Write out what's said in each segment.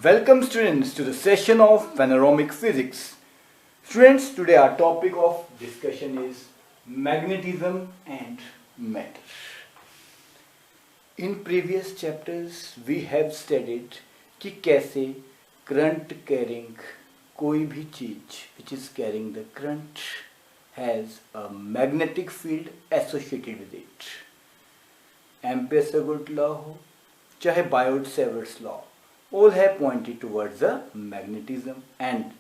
Welcome students to the session of panoramic physics. Students, today our topic of discussion is magnetism and matter. In previous chapters we have studied कि कैसे current carrying कोई भी चीज which is carrying the current has a magnetic field associated with it. Ampere's law हो चाहे Biot-Savart's law, all have pointed towards the magnetism, and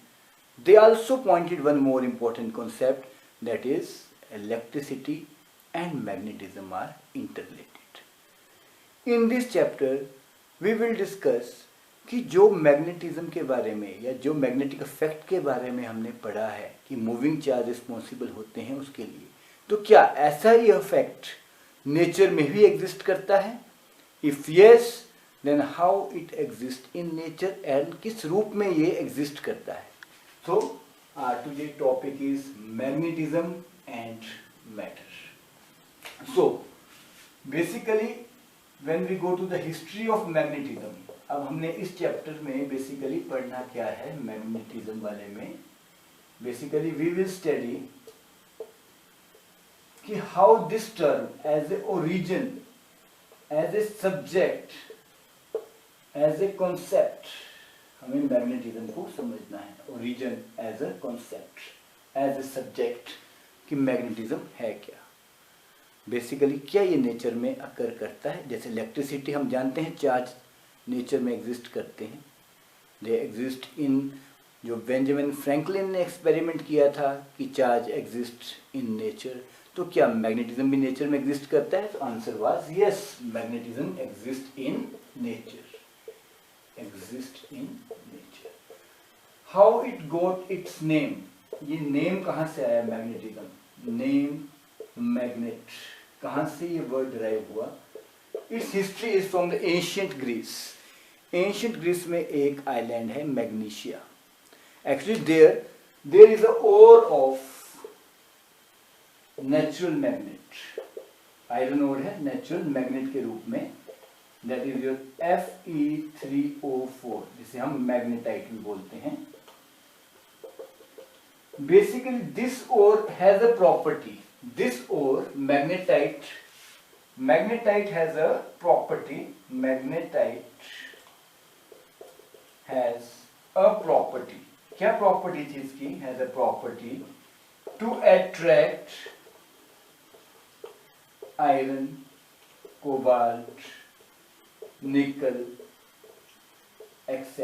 they also pointed one more important concept, that is electricity and magnetism are interrelated. In this chapter we will discuss कि जो magnetism के बारे में या जो magnetic effect के बारे में हमने पढ़ा है कि मूविंग चार्ज रिस्पॉन्सिबल होते हैं उसके लिए, तो क्या ऐसा ही इफेक्ट नेचर में भी एग्जिस्ट करता है? If yes, then how it exist in nature and किस रूप में ये एग्जिस्ट करता है. So today topic is magnetism and matter. So basically when we go to the history of magnetism, अब हमने इस चैप्टर में बेसिकली पढ़ना क्या है मैग्नेटिज्म वाले में. बेसिकली वी विल स्टडी कि how this term as a origin, as a subject, as a concept, हमें मैग्नेटिज्म को समझना है. Origin as a concept, as a subject, कि मैग्नेटिज्म है क्या, बेसिकली क्या ये नेचर में अकर करता है. जैसे इलेक्ट्रिसिटी हम जानते हैं चार्ज नेचर में एग्जिस्ट करते हैं, दे एग्जिस्ट इन, जो बेंजामिन फ्रैंकलिन ने एक्सपेरिमेंट किया था कि चार्ज एग्जिस्ट इन नेचर, तो क्या मैग्नेटिज्म भी नेचर में एग्जिस्ट करता है? तो answer was yes, magnetism exist in nature, exist in nature. How it got its name, ये नेम कहाँ से आया मैग्नेटिज्म? नेम मैग्नेट, कहाँ से ये वर्ड डिराइव हुआ? Its history is from the ancient Greece. Ancient Greece में एक आइलैंड है Magnesia. Actually there is a ore of natural magnet, iron ore है नेचुरल मैग्नेट के रूप में, दैट इज योर Fe3O4, जिसे हम मैग्नेटाइट भी बोलते हैं. Basically this ore has a property, this ore magnetite has a property, magnetite has a property, क्या प्रॉपर्टी थी इसकी? has a property to attract iron, cobalt, nickel etc.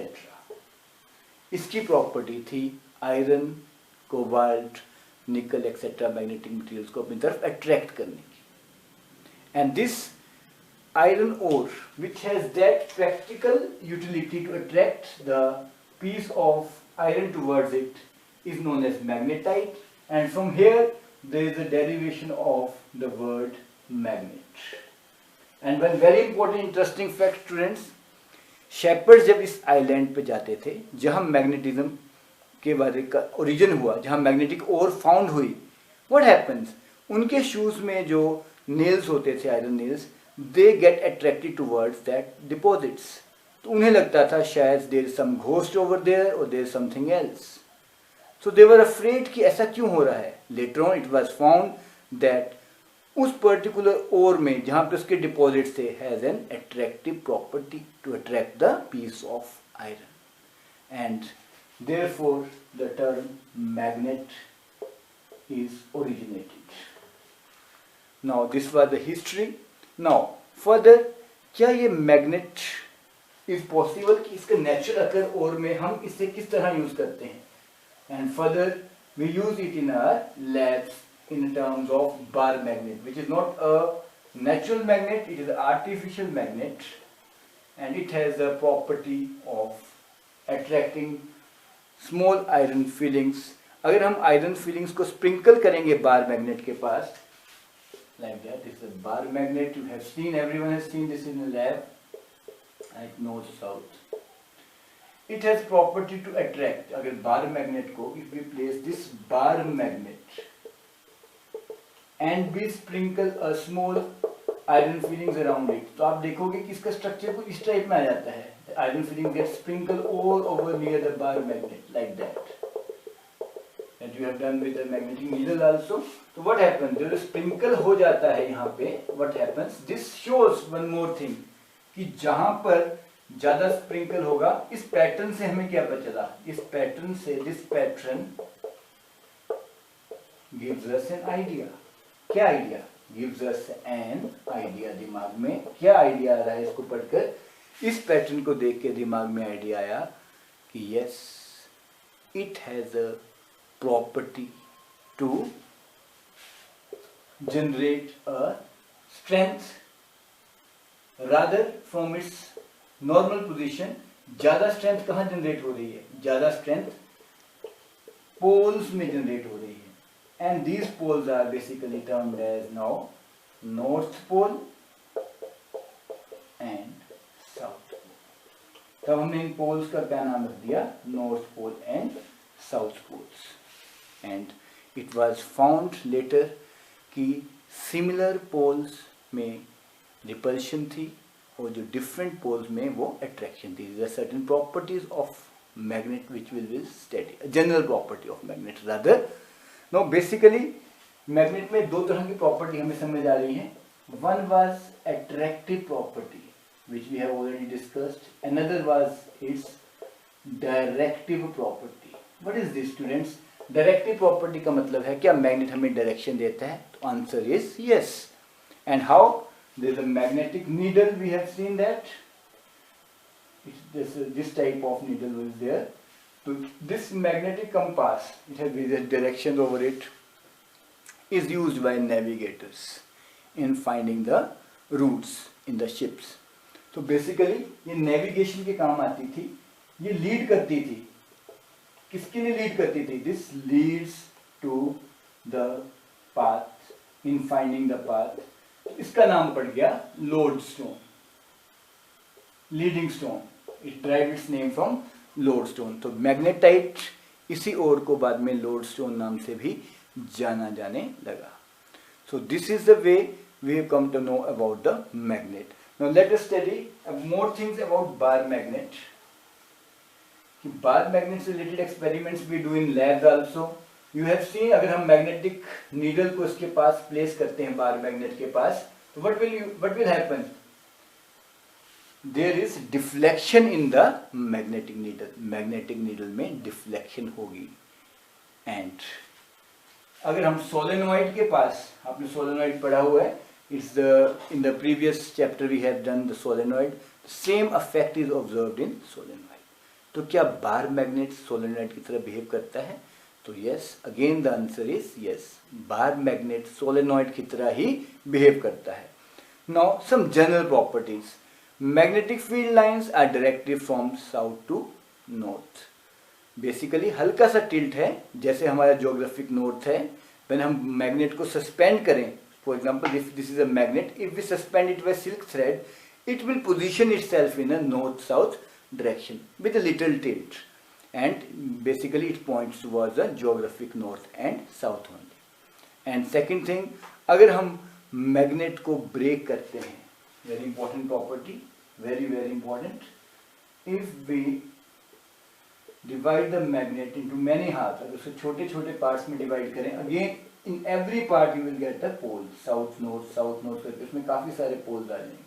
इसकी property थी iron, cobalt, nickel etcetera magnetic materials को अपनी तरफ attract करने की. And this iron ore which has that practical utility to attract the piece of iron towards it is known as magnetite, and from here there is a derivation of the word magnet. And one very important interesting fact students, shepherd जब इस island पे जाते थे जहां magnetism के बारे का origin हुआ, जहां मैग्नेटिक ओर फाउंड हुई, व्हाट हैपेंस, उनके शूज में जो नेल्स होते थे, iron nails, they get attracted towards that deposits. तो उन्हें लगता था शायद there is some ghost over there और there is something else. So they were afraid कि ऐसा क्यों हो रहा है. Later on it was found that उस पर्टिकुलर ओर में जहां पे उसके डिपॉजिट थे has an attractive property to attract the piece of iron, and therefore the term magnet is originated. Now this was the history. Now further, क्या ये magnet is possible कि इसका natural occur और में हम इसे किस तरह यूज करते हैं? And further we use it in our labs in terms of bar magnet, which is not a natural magnet, it is an artificial magnet, and it has the property of attracting small iron feelings. अगर हम iron feelings को sprinkle करेंगे bar magnet के पास, like that is a bar magnet, you have seen, everyone has seen this in lab, like north south. It has property to attract. अगर bar magnet को, if we place this bar magnet and we sprinkle a small iron filings around it, तो आप देखोगे कि इसका structure कुछ इस type में आ जाता है. iron filling gets sprinkled all over near the bar magnet like that. And you have done with the magnetic needle also. So what happens? जब sprinkle हो जाता है यहाँ पे, what happens? This shows one more thing कि जहाँ पर ज़्यादा sprinkle होगा, इस पैटर्न से हमें क्या पता चला? इस पैटर्न से this pattern gives us an idea. क्या idea? gives us an idea. दिमाग में क्या आइडिया आ रहा है इसको पढ़कर? इस पैटर्न को देख के दिमाग में आइडिया आया कि yes, it has a property to generate a strength rather from its normal position. ज्यादा स्ट्रेंथ कहाँ जनरेट हो रही है? ज्यादा स्ट्रेंथ पोल्स में जनरेट हो रही है. And these poles are basically termed as now North Pole and South Pole. तब हमने इन पोल्स का क्या नाम रख दिया? North Pole and South Poles. And it was found later कि similar poles में repulsion थी और जो different poles में वो attraction थी. There are certain properties of magnet which will be steady. A general property of magnet rather. Now basically magnet में दो तरह की property हमें समझ आ रही है. One was attractive property which we have already discussed. Another was its directive property. What is this, students? Directive property का मतलब है क्या magnet हमें direction देता है? तो answer is yes. And how? There is a magnetic needle. We have seen that. This type of needle is there. So this magnetic compass, it has various directions over it, is used by navigators in finding the routes in the ships. So basically ये navigation के काम आती थी, ये lead करती थी. किसके लिए lead करती थी? This leads to the path, in finding the path. इसका नाम पड़ गया lodestone, leading stone. It derived its name from lodestone. तो मैग्नेटाइट इसी ओर को बाद में lodestone नाम से भी जाना जाने लगा. So this is the way we have come to know about the magnet. Now let us study more things about bar magnet. Bar magnet से related experiments we do in labs also. You have seen अगर हम magnetic needle को इसके पास place करते हैं bar magnet के पास, तो what will happen? There is deflection in the magnetic needle. Magnetic needle में deflection होगी. And अगर हम solenoid के पास, आपने solenoid पढ़ा हुआ है, in the previous chapter we have done the solenoid. The same effect is observed in solenoid. तो क्या बार मैग्नेट सोलेनॉइड की तरह बिहेव करता है? तो yes, again the answer is yes. Bar magnet solenoid की तरह ही बिहेव करता है. Now some general properties. Magnetic field lines are directed from south to north. Basically हल्का सा टिल्ट है, जैसे हमारा ज्योग्राफिक नॉर्थ है. व्हेन हम मैग्नेट को सस्पेंड करें, for example this is a magnet, if we suspend it by silk thread, it will position itself in a north-south direction with a little tilt, and basically it points towards the geographic north and south only. And second thing, अगर हम magnet को break करते हैं, very important property, very important, if we divide the magnet into many halves, अगर उसे छोटे छोटे parts में divide करें, again in every part you will get the pole, south north करके उसमें काफी सारे poles आ जाएंगे.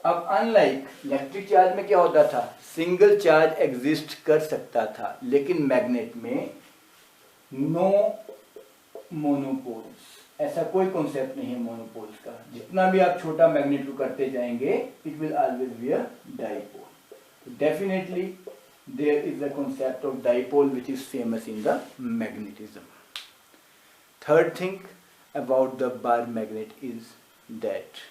अब अनलाइक इलेक्ट्रिक चार्ज में क्या होता था, सिंगल चार्ज एग्जिस्ट कर सकता था, लेकिन मैग्नेट में नो मोनोपोल्स, ऐसा कोई कॉन्सेप्ट नहीं है मोनोपोल्स का. जितना भी आप छोटा मैग्नेट को करते जाएंगे, it will always be a dipole. Definitely there is the concept of dipole which is famous in the magnetism. Third thing about the bar magnet is that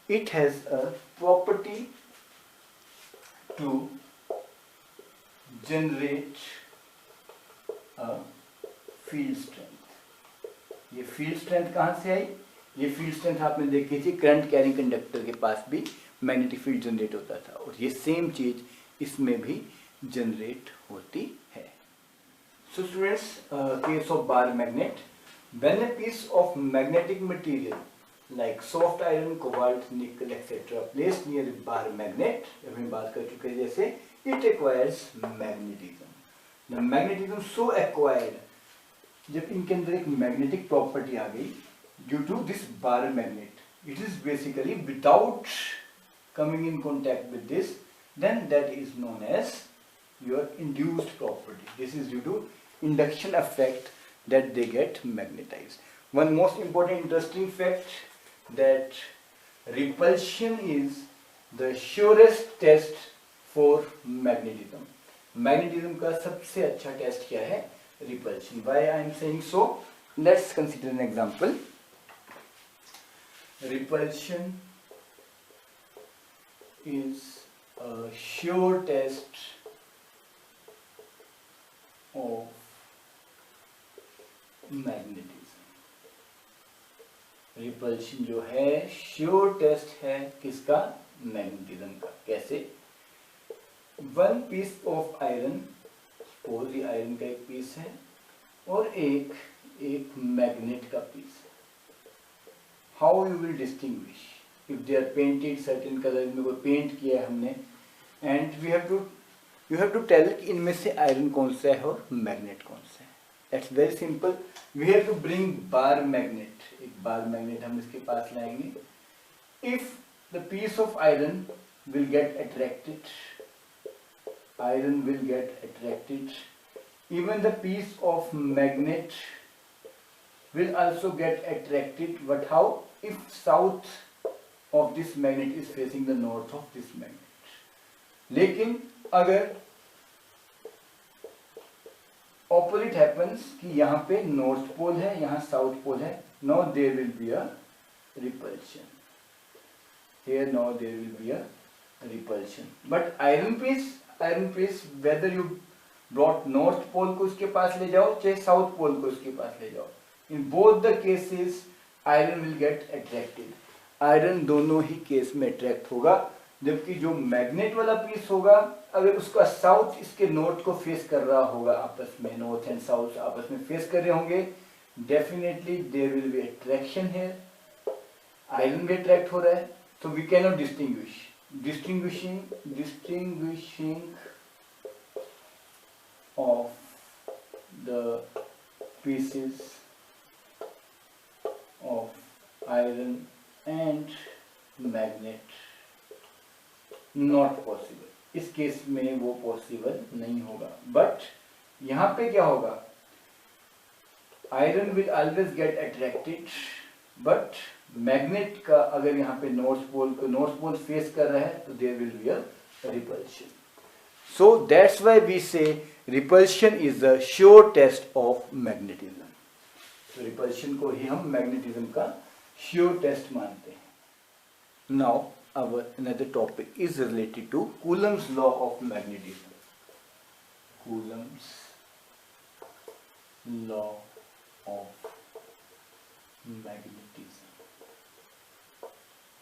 it has a property to generate a field strength. ये field strength कहाँ से आई? ये field strength आपने देखी थी current carrying conductor के पास भी magnetic field generate होता था, और ये सेम चीज इसमें भी जनरेट होती है. So students, case of bar magnet, when a piece of magnetic material like soft iron, cobalt, nickel, etc. placed near a bar magnet, अभी बात कर चुके हैं जैसे, it acquires magnetism. The magnetism so acquired, जब इनके अंदर एक मैग्नेटिक प्रॉपर्टी आ गई due to this bar magnet, it is basically without coming in contact with this, then that is known as your induced property. This is due to induction effect that they get magnetized. One most important interesting fact, that repulsion is the surest test for magnetism. Magnetism का सबसे अच्छा test क्या है? Repulsion. Why I am saying so? Let's consider an example. Repulsion is a sure test of magnetism. Repulsion जो है sure test है किसका? Magnetism का. कैसे? One piece of iron, suppose ये आयरन का एक पीस है और एक मैग्नेट का पीस है. How you will distinguish if they are painted certain colour में, कोई पेंट किया है हमने, and you have to tell कि इनमें से आयरन कौन सा है और मैग्नेट कौन सा है. That's very simple. We have to bring bar magnet. एक बार मैग्नेट हम इसके पास लाएंगे. If the piece of iron will get attracted, even the piece of magnet will also get attracted. But how? If south of this magnet is facing the north of this magnet. लेकिन अगर opposite happens कि यहाँ पे north pole है, यहाँ south pole है, now there will be a repulsion. Here now there will be a repulsion. But iron piece, whether you brought north pole को उसके पास ले जाओ चाहे साउथ पोल को उसके पास ले जाओ, in both the cases iron will get attracted. Iron दोनों ही केस में अट्रैक्ट होगा. जबकि जो मैग्नेट वाला पीस होगा, अगर उसका साउथ इसके नॉर्थ को फेस कर रहा होगा, आपस में नॉर्थ एंड साउथ आपस में फेस कर रहे होंगे, definitely there will be attraction here. Iron भी अट्रैक्ट हो रहा है, तो we can not distinguishing of the pieces of iron and magnet not possible. इस केस में वो पॉसिबल नहीं होगा. बट यहां पे क्या होगा? Iron will always get attracted, but magnet का अगर यहाँ पे नॉर्थ पोल फेस कर रहा है, तो there will be a repulsion. So that's why we say repulsion is the sure test of magnetism. तो रिपल्शन को ही हम मैग्नेटिज्म का श्योर टेस्ट मानते हैं. Now our another topic is related to Coulomb's law of magnetism. Coulomb's law of magnetism.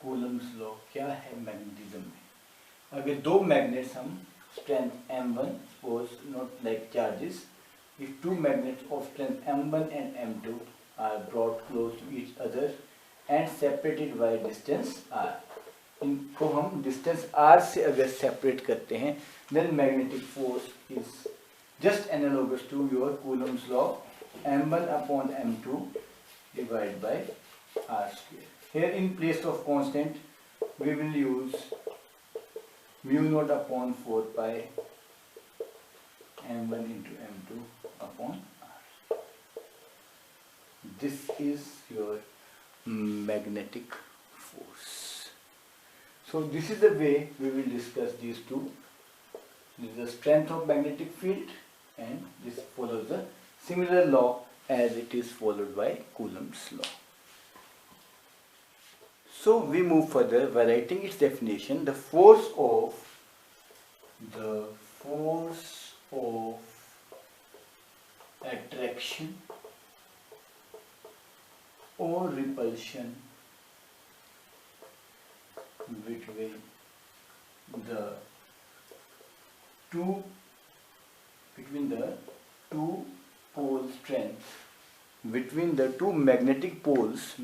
Coulomb's law क्या है magnetism में? अगर दो मैग्नेट्स हम strength m1, suppose not like charges, if two magnets of strength m1 and m2 are brought close to each other and separated by distance r, इनको हम distance r से अगर सेपरेट करते हैं, then magnetic force is just analogous to your Coulomb's law, m1 upon m2 divided by r square. Here in place of constant we will use mu naught upon 4 pi m1 into m2 upon r. This is your magnetic force. So this is the way we will discuss these two. This is the strength of magnetic field, and this follows the similar law as it is followed by Coulomb's law. So we move further by writing its definition. The force of attraction or repulsion between the two pole strengths between the two magnetic poles,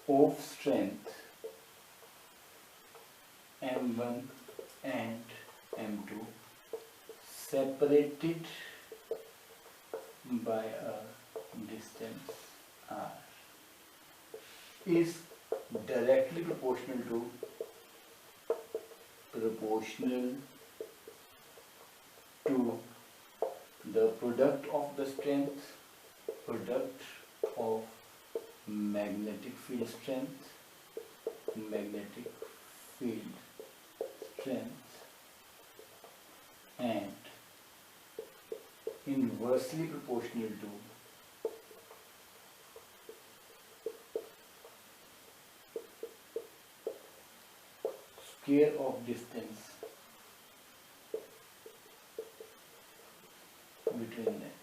of strength M1 and M2 separated by a distance r is directly proportional to the product of the strength, of magnetic field strength, and inversely proportional to square of distance between them.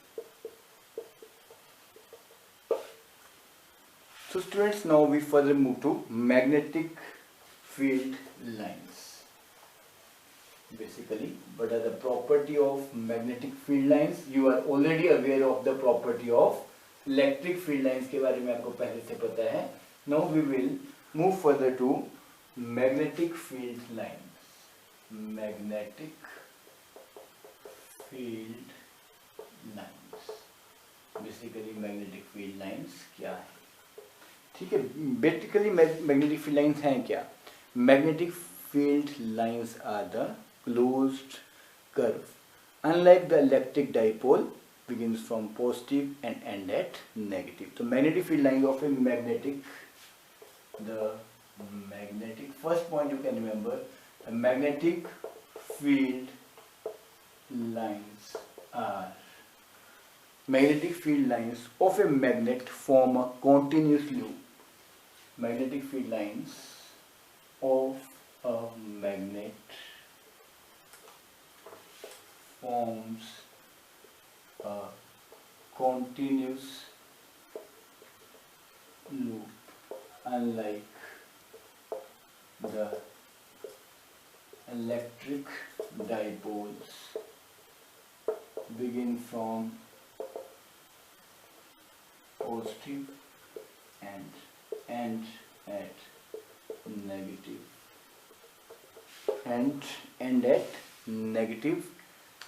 So students, now we further move to magnetic field lines. Basically, what are the property of magnetic field lines? You are already aware of the property of electric field lines के बारे में आपको पहले से पता है. Now we will move further to magnetic field lines. Magnetic field lines. Basically magnetic field lines क्या है? ठीक है, बेसिकली मैग्नेटिक फील्ड लाइंस हैं क्या? Magnetic field lines are the closed curve, unlike the electric dipole begins from positive and end at negative. So magnetic field lines of a first point you can remember, the magnetic field lines of a magnet form a continuous loop. Magnetic field lines of a magnet forms a continuous loop, unlike the electric dipoles begin from positive and end at negative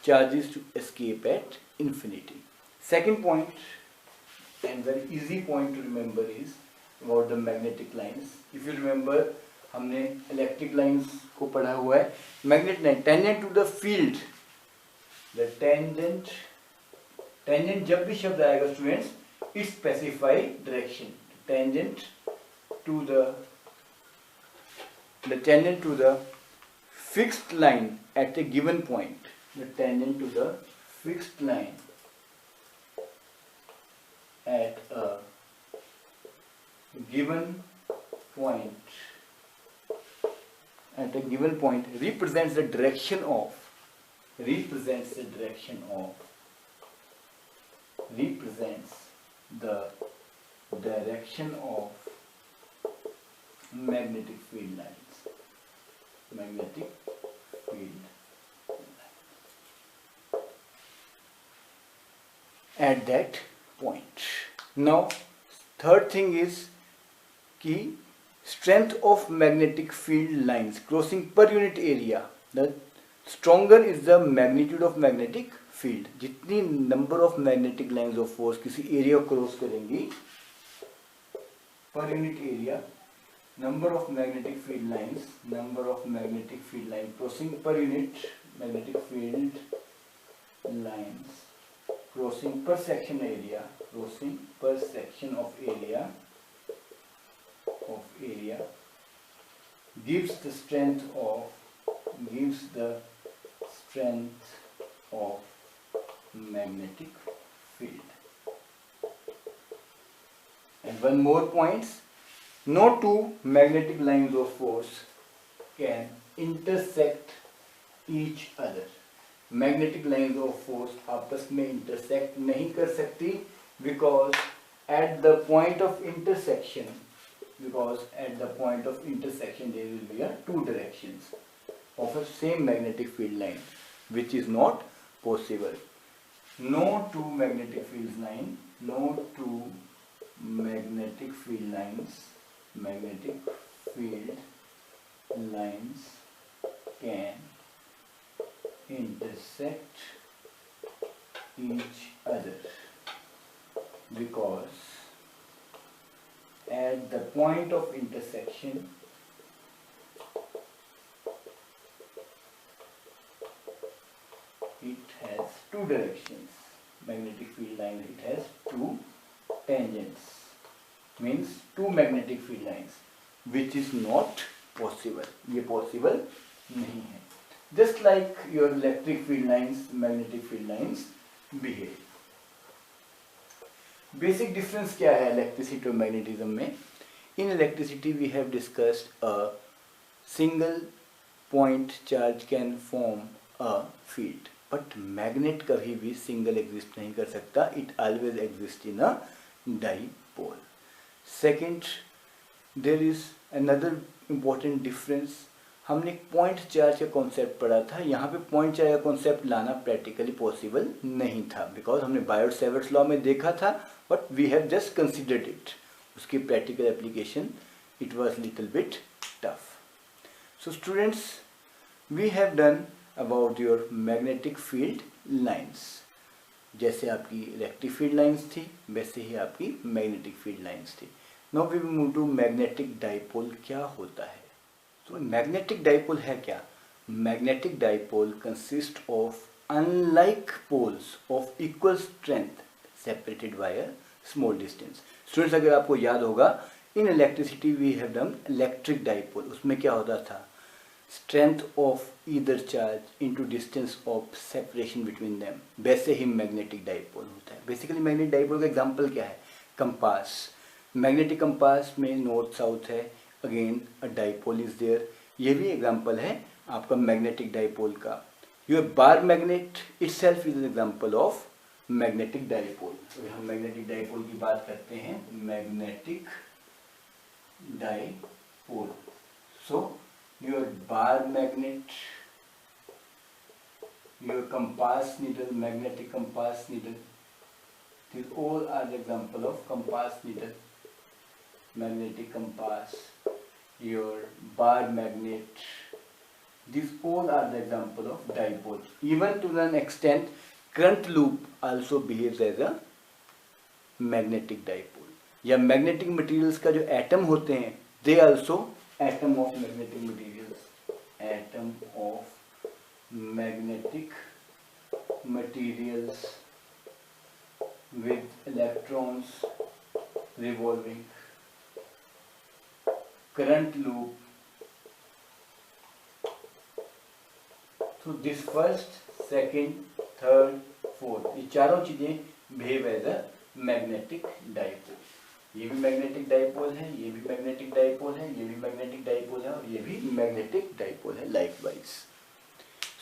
charges to escape at infinity. Second point, and very easy point to remember, is about the magnetic lines. If you remember, हमने electric lines को पढ़ा हुआ है. Magnet line tangent to the field, the tangent जब भी शब्द आएगा students, it specify direction. Tangent to the fixed line at a given point. The tangent to the fixed line at a given point represents the direction of magnetic field lines. At that point. Now, third thing is कि strength of magnetic field lines crossing per unit area. The stronger is the magnitude of magnetic field. जितनी number of magnetic lines of force किसी area को cross करेंगी per unit area, number of magnetic field lines crossing per unit magnetic field lines crossing per section of area gives the strength of magnetic field. And one more point, no two magnetic lines of force can intersect each other. Magnetic lines of force आपस में intersect नहीं कर सकती because at the point of intersection there will be two directions. of a same magnetic field line, which is not possible. No two magnetic field lines can intersect each other, because at the point of intersection it has two directions. Magnetic field line, it has two tangents, means two magnetic field lines, which is not possible. ये possible नहीं है. Just like your electric field lines, magnetic field lines behave. Basic difference क्या है electricity और magnetism में? In electricity we have discussed a single point charge can form a field. But magnet कभी भी single exist नहीं कर सकता. It always exists in a dipole. Second, there is another important difference. हमने point charge का concept पढ़ा था. यहाँ पे पॉइंट चार्ज का कॉन्सेप्ट लाना प्रैक्टिकली पॉसिबल नहीं था, बिकॉज हमने बायोट-सैवर्ट्स लॉ में देखा था, but we have just considered it. उसकी practical application it was little bit tough. So students, we have done about your magnetic field lines. जैसे आपकी इलेक्ट्रिक फील्ड लाइंस थी, वैसे ही आपकी मैग्नेटिक फील्ड लाइंस थी. Now we will move to magnetic dipole. क्या होता है? तो मैग्नेटिक डाइपोल है क्या? Magnetic dipole consist of unlike poles of equal strength separated by a small distance. Students, अगर आपको याद होगा, in electricity we have done electric dipole. उसमें क्या होता था? Strength of either charge into distance of separation between them. वैसे ही मैग्नेटिक डाइपोल होता है. बेसिकली मैग्नेटिक डाइपोल का एग्जांपल क्या है? कंपास. मैग्नेटिक कंपास में नॉर्थ साउथ है, again a dipole is there. ये भी एग्जांपल है आपका मैग्नेटिक डाइपोल का. Your bar magnet itself is an example of magnetic dipole. तो हम मैग्नेटिक डाइपोल की बात करते हैं. Magnetic dipole. So your bar magnet, your compass needle, magnetic compass needle, these all are the example of compass needle, magnetic compass, your bar magnet, these all are the example of dipole. Even to an extent, current loop also behaves as a magnetic dipole. या magnetic materials का जो atom होते हैं, they also atom of magnetic materials, atom of magnetic materials with electrons revolving, current loop. So this first, second, third, fourth, ये चारों चीजें behave as a magnetic dipole. ये भी मैग्नेटिक डाइपोल है, ये भी मैग्नेटिक डाइपोल है, ये भी मैग्नेटिक डाइपोल है, और ये भी मैग्नेटिक डाइपोल है लाइकवाइज.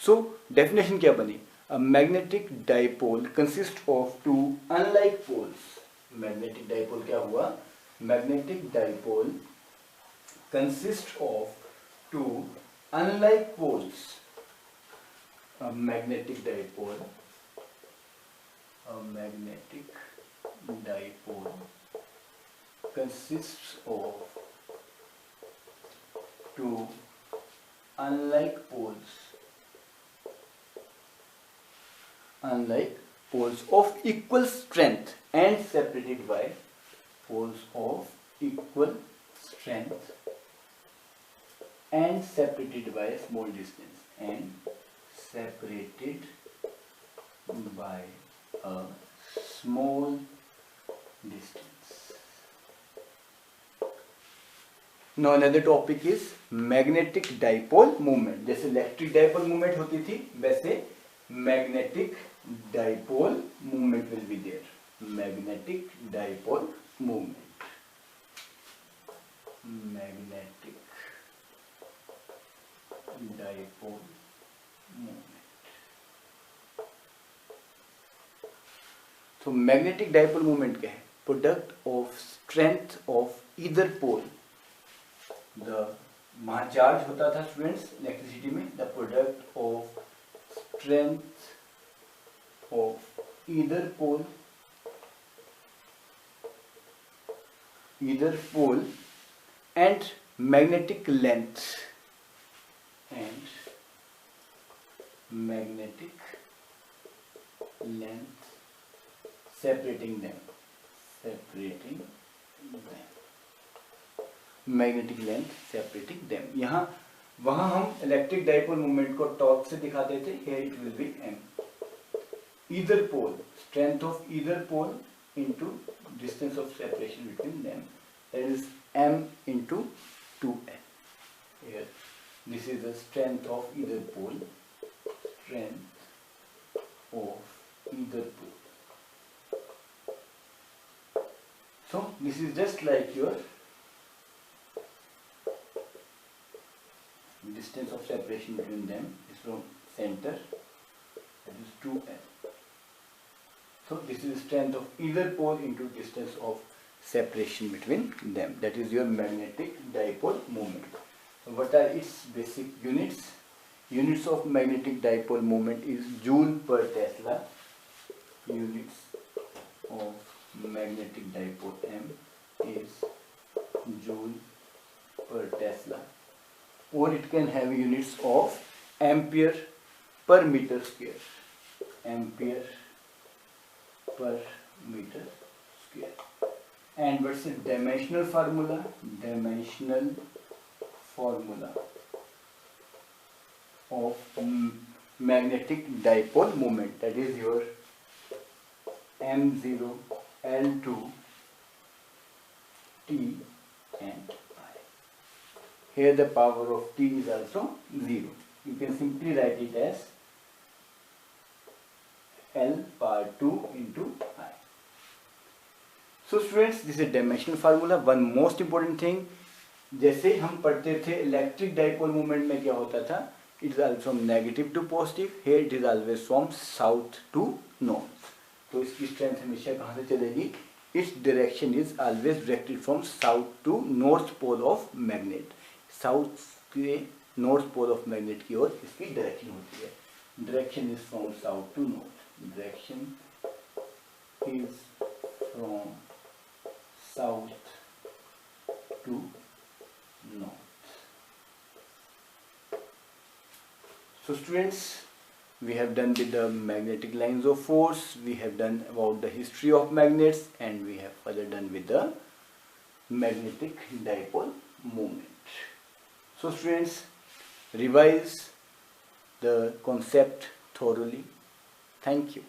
सो डेफिनेशन क्या बनी? A magnetic dipole consist of two unlike poles. Magnetic dipole क्या हुआ? Magnetic dipole consist of two unlike poles. A magnetic dipole, a magnetic dipole consists of two unlike poles of equal strength and separated by poles of equal strength and separated by a small distance, and separated by a small distance. Now another topic is magnetic dipole movement. जैसे electric dipole movement होती थी, वैसे magnetic dipole movement will be there. Magnetic dipole movement, magnetic dipole movement. तो magnetic dipole movement क्या है? Product of strength of either pole. The वहाँ charge होता था स्टूडेंट्स इलेक्ट्रिसिटी में, the product of strength of either pole and magnetic length separating them magnetic length separating them. यहाँ वहाँ हम इलेक्ट्रिक डाइपोल मूवमेंट को टॉर्क से दिखाते थे, here it will be m, either pole, strength of either pole into distance of separation between them, that is m into 2n. Here this is the strength of either pole, so this is just like your distance of separation between them is from center, that is 2n. So this is the strength of either pole into distance of separation between them, that is your magnetic dipole moment. So what are its basic units? Units of magnetic dipole moment is joule per Tesla. Units of magnetic dipole M is joule per Tesla, or it can have units of ampere per meter square. Ampere per meter square. And what's the dimensional formula? Dimensional formula of magnetic dipole moment, that is your m0, L2, T and I. Here the power of T is also 0. You can simply write it as L power 2 into I. So students, this is a dimensional formula. One most important thing, जैसे हम पढ़ते थे electric dipole movement में क्या होता था, it is always from negative to positive, here it is always from south to north. तो इसकी स्ट्रेंथ हमेशा कहाँ से चलेगी? Its direction is always directed from south to north pole of magnet. South के नॉर्थ पोल ऑफ मैग्नेट की ओर इसकी डायरेक्शन होती है. Direction is from south to north. Direction is from south to north. So students, we have done with the magnetic lines of force, we have done about the history of magnets, and we have further done with the magnetic dipole moment. So students, revise the concept thoroughly. Thank you.